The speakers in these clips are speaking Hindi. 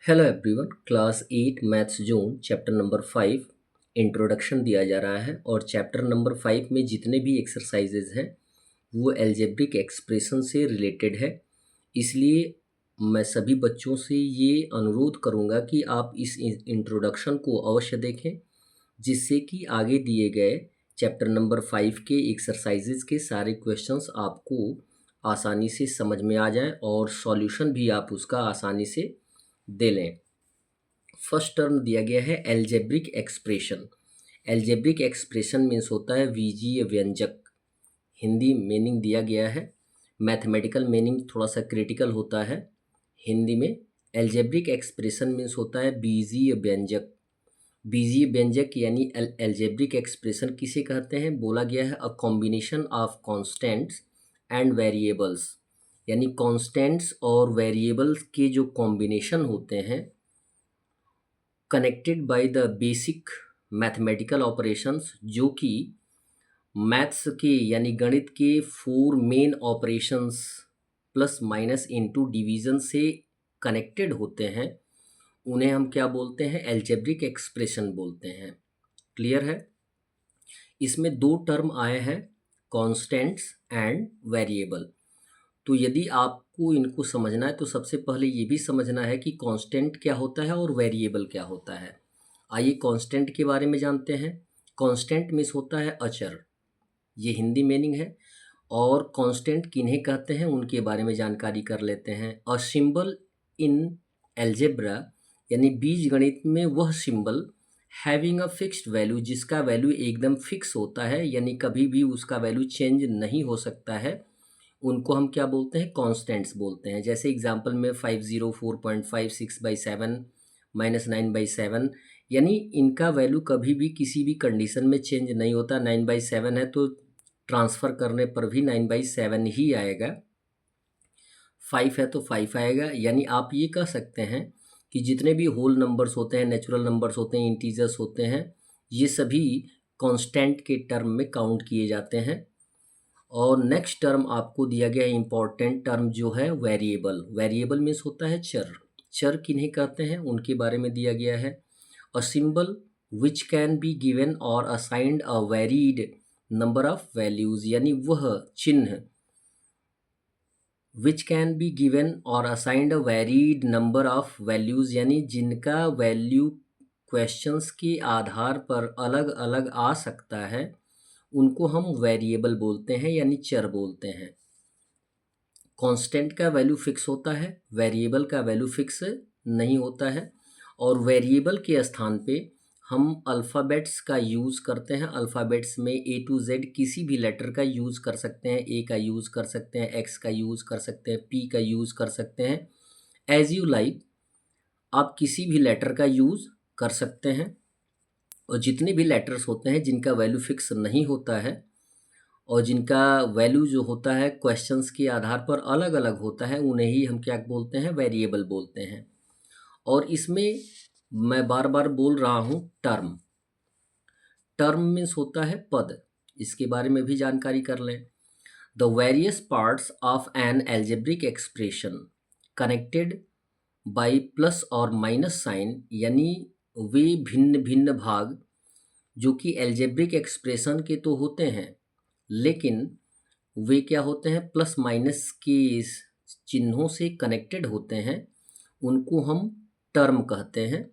Hello everyone, class 8 maths zone chapter number 5 introduction दिया जा रहा है। और चैप्टर नंबर 5 में जितने भी एक्सरसाइजेज हैं वो अलजेब्रिक एक्सप्रेशन से रिलेटेड है। इसलिए मैं सभी बच्चों से ये अनुरोध करूँगा कि आप इस इंट्रोडक्शन को अवश्य देखें, जिससे कि आगे दिए गए चैप्टर नंबर 5 के एक्सरसाइजेज के सारे क्वेश्चंस आपको आसानी से समझ में आ जाएं और सॉल्यूशन भी आप उसका आसानी से दे लें। फर्स्ट टर्म दिया गया है algebraic expression. Algebraic expression means होता है बीजीय व्यंजक। हिंदी मीनिंग दिया गया है, मैथमेटिकल मीनिंग थोड़ा सा क्रिटिकल होता है हिंदी में। एल्जेब्रिक एक्सप्रेशन मीन्स होता है बीजीय व्यंजक। बीजीय व्यंजक यानी एल्जेब्रिक एक्सप्रेशन किसे कहते हैं? बोला गया है a combination of constants and variables, यानी कॉन्स्टेंट्स और वेरिएबल्स के जो कॉम्बिनेशन होते हैं connected by the basic mathematical operations, जो कि मैथ्स के यानी गणित के 4 main operations plus minus into division से कनेक्टेड होते हैं, उन्हें हम क्या बोलते हैं? एल्जेब्रिक एक्सप्रेशन बोलते हैं। क्लियर है? इसमें दो टर्म आए हैं, कॉन्स्टेंट्स एंड वेरिएबल। तो यदि आपको इनको समझना है तो सबसे पहले ये भी समझना है कि कांस्टेंट क्या होता है और वेरिएबल क्या होता है। आइए कांस्टेंट के बारे में जानते हैं। कांस्टेंट मीन्स होता है अचर, ये हिंदी मीनिंग है। और कांस्टेंट किन्हें कहते हैं उनके बारे में जानकारी कर लेते हैं। अ सिंबल इन एल्जेब्रा, यानी बीज गणित में वह symbol having a fixed value, जिसका वैल्यू एकदम फिक्स होता है, यानी कभी भी उसका वैल्यू चेंज नहीं हो सकता है, उनको हम क्या बोलते हैं? कॉन्स्टेंट्स बोलते हैं। जैसे एग्जांपल में 504.56/7 -9/7, यानी इनका वैल्यू कभी भी किसी भी कंडीशन में चेंज नहीं होता। 9/7 है तो ट्रांसफ़र करने पर भी 9/7 ही आएगा। 5 है तो 5 आएगा। यानी आप ये कह सकते हैं कि जितने भी होल नंबर्स होते हैं, नेचुरल नंबर्स होते हैं, इंटीजर्स होते हैं, ये सभी कांस्टेंट के टर्म में काउंट किए जाते हैं। और नेक्स्ट टर्म आपको दिया गया है इम्पॉर्टेंट टर्म, जो है वेरिएबल। वेरिएबल मीन्स होता है चर। चर किन्हें कहते हैं उनके बारे में दिया गया है। A symbol which can be given or assigned a varied number of values, यानी वह चिन्ह which can be given or assigned a varied number of values, यानी जिनका वैल्यू क्वेश्चंस के आधार पर अलग अलग आ सकता है, उनको हम वेरिएबल बोलते हैं, यानी चर बोलते हैं। कांस्टेंट का वैल्यू फिक्स होता है, वेरिएबल का वैल्यू फिक्स नहीं होता है। और वेरिएबल के स्थान पे हम अल्फ़ाबेट्स का यूज़ करते हैं। अल्फ़ाबेट्स में A to Z किसी भी लेटर का यूज़ कर सकते हैं। A का यूज़ कर सकते हैं, X का यूज़ कर सकते हैं, P का यूज़ कर सकते हैं। एज यू लाइक, आप किसी भी लेटर का यूज़ कर सकते हैं। और जितने भी लेटर्स होते हैं जिनका वैल्यू फिक्स नहीं होता है और जिनका वैल्यू जो होता है क्वेश्चंस के आधार पर अलग अलग होता है, उन्हें ही हम क्या बोलते हैं? वेरिएबल बोलते हैं। और इसमें मैं बार बार बोल रहा हूँ टर्म। टर्म मीन्स होता है पद, इसके बारे में भी जानकारी कर लें। The various parts of N algebraic expression connected by plus और माइनस साइन, यानी वे भिन्न भिन्न भाग जो कि एल्जेब्रिक एक्सप्रेशन के तो होते हैं, लेकिन वे क्या होते हैं? प्लस माइनस के चिन्हों से कनेक्टेड होते हैं, उनको हम टर्म कहते हैं।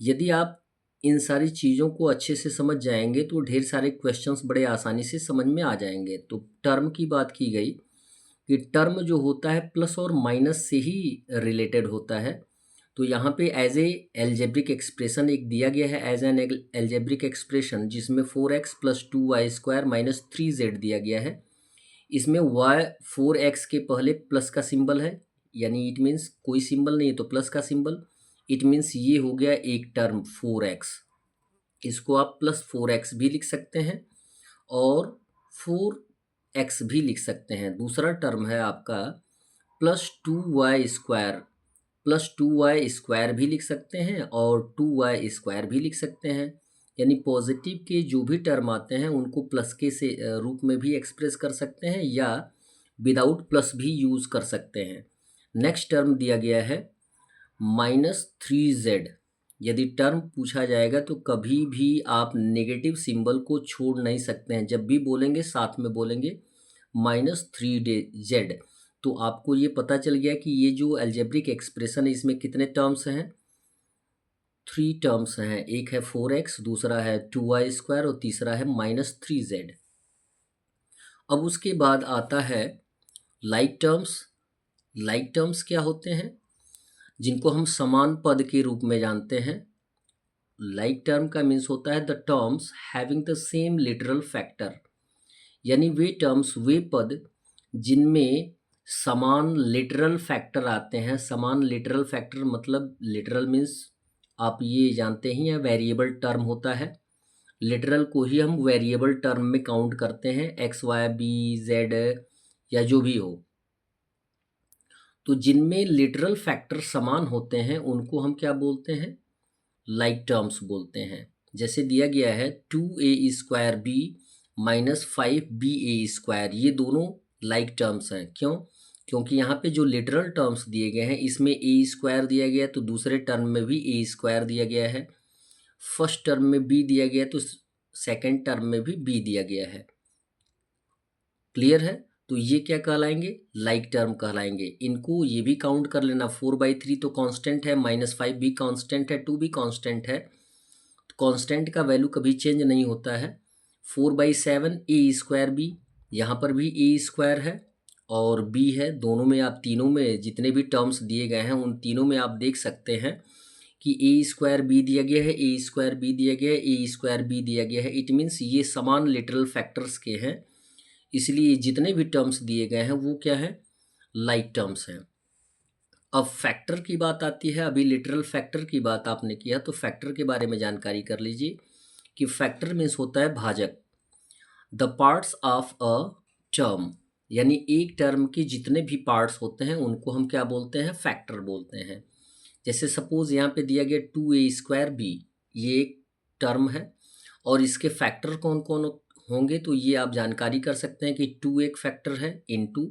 यदि आप इन सारी चीज़ों को अच्छे से समझ जाएंगे तो ढेर सारे क्वेश्चंस बड़े आसानी से समझ में आ जाएंगे। तो टर्म की बात की गई कि टर्म जो होता है प्लस और माइनस से ही रिलेटेड होता है। तो यहाँ पे एज ए एल्जेब्रिक एक्सप्रेशन एक दिया गया है, एज एन एल्जेब्रिक एक्सप्रेशन, जिसमें 4x + 2y² - 3z दिया गया है। इसमें y 4x के पहले प्लस का सिंबल है, यानी इट मीन्स कोई सिंबल नहीं है तो प्लस का सिंबल। इट मीन्स ये हो गया एक टर्म 4x, इसको आप +4x भी लिख सकते हैं और 4x भी लिख सकते हैं। दूसरा टर्म है आपका +2y² +2y² भी लिख सकते हैं और 2y² भी लिख सकते हैं। यानी पॉजिटिव के जो भी टर्म आते हैं उनको प्लस के से रूप में भी एक्सप्रेस कर सकते हैं या विदाउट प्लस भी यूज़ कर सकते हैं। नेक्स्ट टर्म दिया गया है -3z। यदि टर्म पूछा जाएगा तो कभी भी आप नेगेटिव सिंबल को छोड़ नहीं सकते हैं, जब भी बोलेंगे साथ में बोलेंगे -3z। तो आपको ये पता चल गया कि ये जो अलजेब्रिक एक्सप्रेशन है इसमें कितने टर्म्स हैं, 3 टर्म्स हैं। एक है 4x, दूसरा है 2y² और तीसरा है -3z। अब उसके बाद आता है लाइक टर्म्स। लाइक टर्म्स क्या होते हैं, जिनको हम समान पद के रूप में जानते हैं। लाइक टर्म का मीन्स होता है the terms having the same literal factor, यानी वे टर्म्स, वे पद जिनमें समान लिटरल फैक्टर आते हैं। समान लिटरल फैक्टर मतलब लिटरल मीन्स आप ये जानते ही हैं वेरिएबल टर्म होता है। लिटरल को ही हम वेरिएबल टर्म में काउंट करते हैं, एक्स वाई बी जेड या जो भी हो। तो जिनमें लिटरल फैक्टर समान होते हैं उनको हम क्या बोलते हैं, लाइक टर्म्स बोलते हैं। जैसे दिया गया है 2a² b -5ba², ये दोनों लाइक टर्म्स हैं। क्यों? क्योंकि यहाँ पे जो लिटरल टर्म्स दिए गए हैं इसमें a² दिया गया है तो दूसरे टर्म में भी a² दिया गया है। फर्स्ट टर्म में b दिया गया तो सेकेंड टर्म में भी b दिया गया है। क्लियर है? तो ये क्या कहलाएंगे, लाइक टर्म कहलाएंगे। इनको ये भी काउंट कर लेना, 4/3 तो कांस्टेंट है, -5 भी कांस्टेंट है, 2 भी कांस्टेंट है। तो कांस्टेंट का वैल्यू कभी चेंज नहीं होता है। 4/7 a² b, यहाँ पर भी a² है और b है। दोनों में आप तीनों में जितने भी टर्म्स दिए गए हैं उन तीनों में आप देख सकते हैं कि a² b दिया गया है, a² b दिया गया है, a² b दिया गया है। इट मीन्स ये समान लिटरल फैक्टर्स के हैं, इसलिए जितने भी टर्म्स दिए गए हैं वो क्या है, लाइक टर्म्स हैं। अब फैक्टर की बात आती है। अभी लिटरल फैक्टर की बात आपने किया तो फैक्टर के बारे में जानकारी कर लीजिए कि फैक्टर मीन्स होता है भाजक। The parts of a term, यानी एक टर्म के जितने भी पार्ट्स होते हैं उनको हम क्या बोलते हैं, फैक्टर बोलते हैं। जैसे सपोज यहाँ पे दिया गया 2a² b, ये एक टर्म है और इसके फैक्टर कौन कौन होंगे तो ये आप जानकारी कर सकते हैं कि 2 एक फैक्टर है, इनटू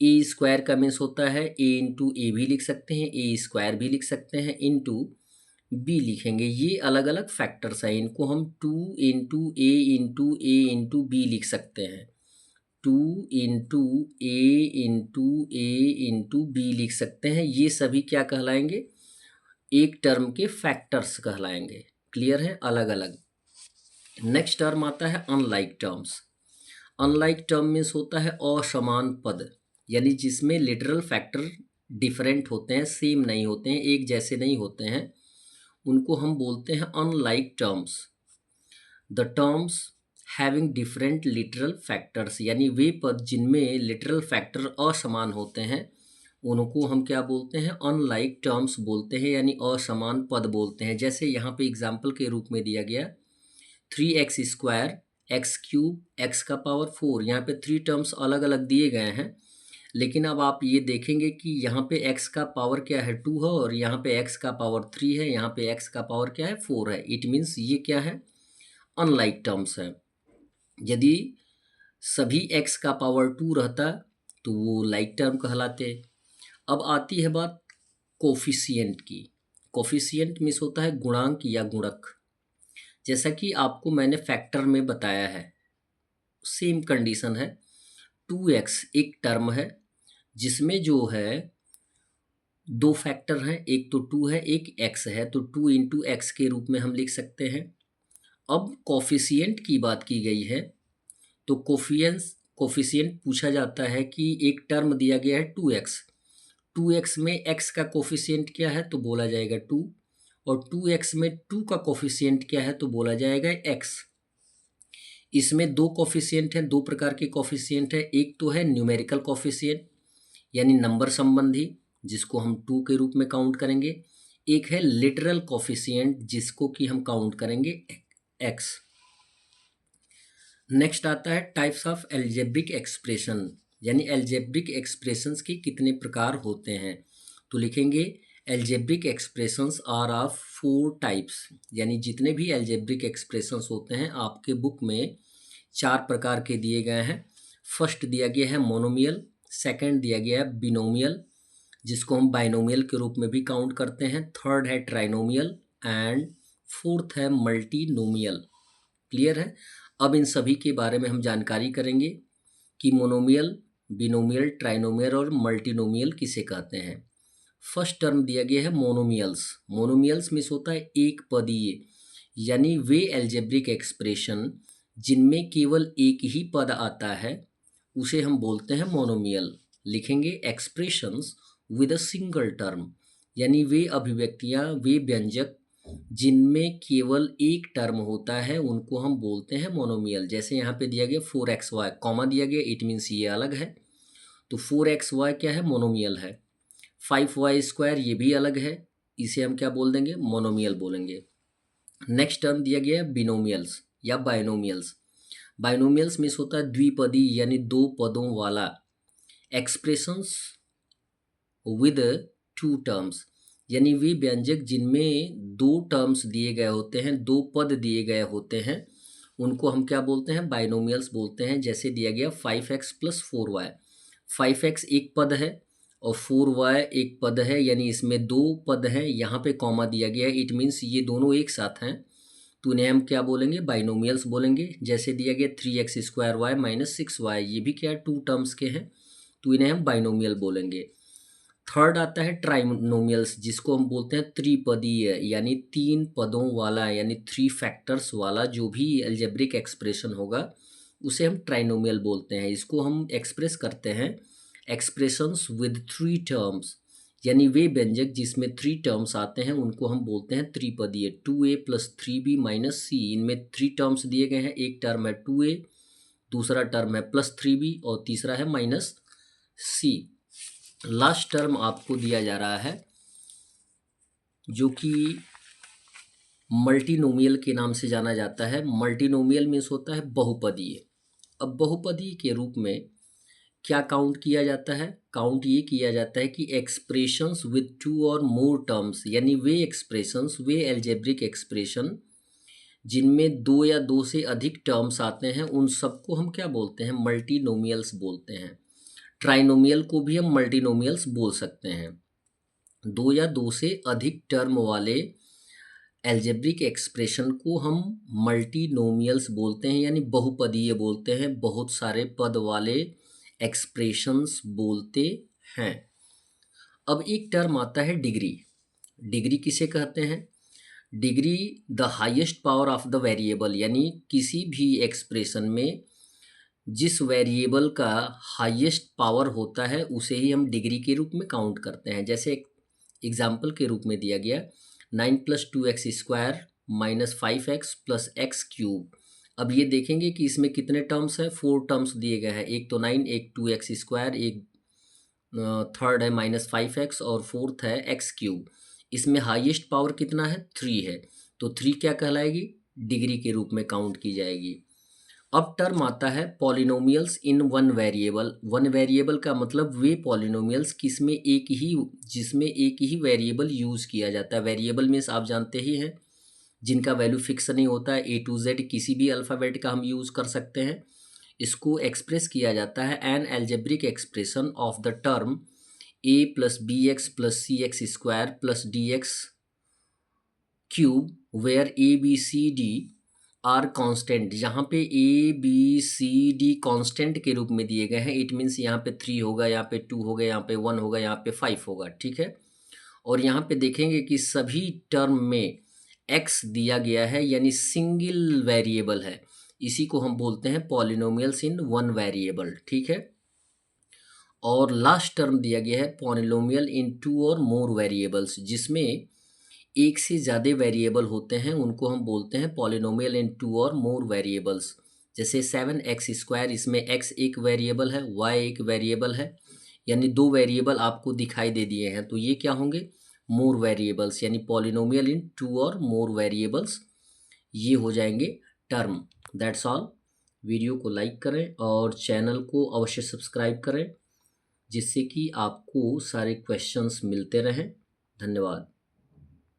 a² का मीन्स होता है a इंटू ए भी लिख सकते हैं, a² भी लिख सकते हैं, इनटू b लिखेंगे। ये अलग अलग फैक्टर्स हैं, इनको हम 2 इंटू ए इंटू b लिख सकते हैं। 2 इंटू ए इंटू b लिख सकते हैं। ये सभी क्या कहलाएंगे, एक टर्म के फैक्टर्स कहलाएंगे। क्लियर है? अलग अलग। नेक्स्ट टर्म आता है unlike terms. Unlike term means होता है असमान पद, यानी जिसमें लिटरल फैक्टर डिफरेंट होते हैं, सेम नहीं होते हैं, एक जैसे नहीं होते हैं, उनको हम बोलते हैं unlike terms. The terms having different literal factors, यानी वे पद जिनमें लिटरल फैक्टर असमान होते हैं उनको हम क्या बोलते हैं, अनलाइक टर्म्स बोलते हैं, यानी असमान पद बोलते हैं। जैसे यहाँ पे एग्जाम्पल के रूप में दिया गया 3x², x³ x⁴। यहाँ पे 3 टर्म्स अलग अलग दिए गए हैं, लेकिन अब आप ये देखेंगे कि यहाँ पे x का पावर क्या है, 2 है, और यहाँ पे x का पावर 3 है, यहाँ पे x का पावर क्या है, 4 है। इट मीन्स ये क्या है, अनलाइक टर्म्स है। यदि सभी x का पावर 2 रहता तो वो लाइक टर्म कहलाते। अब आती है बात कोफिशिएंट की। कोफिशिएंट मीन्स होता है गुणांक या गुणक। जैसा कि आपको मैंने फैक्टर में बताया है, सेम कंडीशन है। 2x एक टर्म है जिसमें जो है 2 फैक्टर हैं, एक तो 2 है, एक x है, तो 2 इंटू एक्स के रूप में हम लिख सकते हैं। अब कोफिशिएंट की बात की गई है तो कोफिशिएंट पूछा जाता है कि एक टर्म दिया गया है 2x, 2x में x का कोफिशिएंट क्या है तो बोला जाएगा 2, और 2x में 2 का कोफिशिएंट क्या है तो बोला जाएगा x। इसमें 2 कोफिशिएंट हैं, 2 प्रकार के कोफिशिएंट हैं। एक तो है न्यूमेरिकल कोफिशिएंट यानी नंबर संबंधी, जिसको हम 2 के रूप में काउंट करेंगे। एक है लिटरल कोफिशिएंट जिसको कि हम काउंट करेंगे x। नेक्स्ट आता है टाइप्स ऑफ एल्जेब्रिक एक्सप्रेशन, यानी एल्जेब्रिक एक्सप्रेशंस के कितने प्रकार होते हैं। तो लिखेंगे algebraic expressions are of 4 types, यानी जितने भी एल्जेब्रिक एक्सप्रेशंस होते हैं आपके बुक में 4 प्रकार के दिए गए हैं। फर्स्ट दिया गया है मोनोमियल, सेकंड दिया गया है बिनोमियल, जिसको हम बाइनोमियल के रूप में भी काउंट करते हैं। थर्ड है ट्राइनोमियल एंड फोर्थ है मल्टीनोमियल। क्लियर है? अब इन सभी के बारे में हम जानकारी करेंगे कि मोनोमियल, बिनोमियल, ट्राइनोमियल और मल्टीनोमियल किसे कहते हैं। फर्स्ट टर्म दिया गया है मोनोमियल्स। मोनोमियल्स में होता है एक पदीय, यानी वे एल्जेब्रिक एक्सप्रेशन जिनमें केवल एक ही पद आता है उसे हम बोलते हैं मोनोमियल। लिखेंगे expressions with a single term, यानी वे अभिव्यक्तियां, वे व्यंजक जिनमें केवल एक टर्म होता है उनको हम बोलते हैं मोनोमियल। जैसे यहाँ पे दिया गया 4xy, कॉमा दिया गया, इट मीन्स ये अलग है, तो 4xy क्या है? मोनोमियल है। 5y² ये भी अलग है, इसे हम क्या बोल देंगे? मोनोमियल बोलेंगे। नेक्स्ट टर्म दिया गया है बिनोमियल्स या बाइनोमियल्स। बाइनोमियल्स में होता है द्विपदी, यानी दो पदों वाला एक्सप्रेशंस विद टू टर्म्स, यानी वे व्यंजक जिनमें दो टर्म्स दिए गए होते हैं, दो पद दिए गए होते हैं, उनको हम क्या बोलते हैं? बाइनोमियल्स बोलते हैं। जैसे दिया गया 5x + 4y। 5x एक पद है और 4y एक पद है, यानी इसमें दो पद हैं, यहाँ पे कॉमा दिया गया है, इट मीन्स ये दोनों एक साथ हैं, तो इन्हें हम क्या बोलेंगे? बाइनोमियल्स बोलेंगे। जैसे दिया गया 3x² - 6y, ये भी क्या है? टू टर्म्स के हैं, तो इन्हें हम बाइनोमियल बोलेंगे। थर्ड आता है ट्राइनोमियल्स, जिसको हम बोलते हैं त्रिपदीय, यानी तीन पदों वाला, यानी 3 फैक्टर्स वाला जो भी अलजेब्रिक एक्सप्रेशन होगा उसे हम ट्राइनोमियल बोलते हैं। इसको हम एक्सप्रेस करते हैं एक्सप्रेशंस विद 3 टर्म्स, यानी वे व्यंजक जिसमें 3 टर्म्स आते हैं उनको हम बोलते हैं त्रिपदीय। 2a + 3b - c, इनमें 3 टर्म्स दिए गए हैं। एक टर्म है 2a, दूसरा टर्म है +3b और तीसरा है -c। लास्ट टर्म आपको दिया जा रहा है जो कि मल्टीनोमियल के नाम से जाना जाता है। मल्टीनोमियल मीन्स होता है बहुपदीय। अब बहुपदीय के रूप में क्या काउंट किया जाता है? काउंट ये किया जाता है कि एक्सप्रेशंस विद 2 और मोर टर्म्स, यानी वे एक्सप्रेशंस, वे एल्जेब्रिक एक्सप्रेशन जिनमें 2 या 2 से अधिक टर्म्स आते हैं उन सबको हम क्या बोलते हैं? मल्टीनोमियल्स बोलते हैं। ट्राइनोमियल को भी हम मल्टीनोमियल्स बोल सकते हैं। 2 या 2 से अधिक टर्म वाले एल्जेब्रिक एक्सप्रेशन को हम मल्टीनोमियल्स बोलते हैं, यानी बहुपदीय बोलते हैं, बहुत सारे पद वाले एक्सप्रेशंस बोलते हैं। अब एक टर्म आता है डिग्री। डिग्री किसे कहते हैं? Degree the highest power of the variable, यानी किसी भी एक्सप्रेशन में जिस वेरिएबल का हाईएस्ट पावर होता है उसे ही हम डिग्री के रूप में काउंट करते हैं। जैसे एक एग्जाम्पल के रूप में दिया गया 9 + 2x² - 5x + x³। अब ये देखेंगे कि इसमें कितने टर्म्स हैं? 4 टर्म्स दिए गए हैं। एक तो 9, एक 2x², एक थर्ड है -5x और फोर्थ है x³। इसमें हाईएस्ट पावर कितना है? 3 है, तो 3 क्या कहलाएगी? डिग्री के रूप में काउंट की जाएगी। अब टर्म आता है polynomials in one variable. One variable का मतलब वे पॉलिनोमियल्स जिसमें एक ही वेरिएबल यूज़ किया जाता है। वेरिएबल मीन्स आप जानते ही हैं, जिनका वैल्यू फिक्स नहीं होता है। A to Z किसी भी अल्फ़ाबेट का हम यूज़ कर सकते हैं। इसको एक्सप्रेस किया जाता है an algebraic expression of the term a + bx + cx² + dx³ where ABCD are constant. यहाँ पे ABCD कांस्टेंट के रूप में दिए गए हैं। इट मीन्स यहाँ पे 3 होगा, यहाँ पे 2 होगा, यहाँ पे 1 होगा, यहाँ पे 5 होगा, ठीक है। और यहाँ पे देखेंगे कि सभी टर्म में x दिया गया है, यानी सिंगल वेरिएबल है। इसी को हम बोलते हैं पॉलिनोमियल्स इन वन वेरिएबल, ठीक है। और लास्ट टर्म दिया गया है पॉलिनोमियल इन 2 और मोर वेरिएबल्स, जिसमें एक से ज़्यादा वेरिएबल होते हैं उनको हम बोलते हैं पॉलिनोमियल इन 2 और मोर वेरिएबल्स। जैसे 7x², इसमें x एक वेरिएबल है, y एक वेरिएबल है, यानी 2 वेरिएबल आपको दिखाई दे दिए हैं, तो ये क्या होंगे? मोर वेरिएबल्स, यानी पॉलिनोमियल इन 2 और मोर वेरिएबल्स, ये हो जाएंगे टर्म। That's all. वीडियो को लाइक करें और चैनल को अवश्य सब्सक्राइब करें, जिससे कि आपको सारे क्वेश्चंस मिलते रहें। धन्यवाद।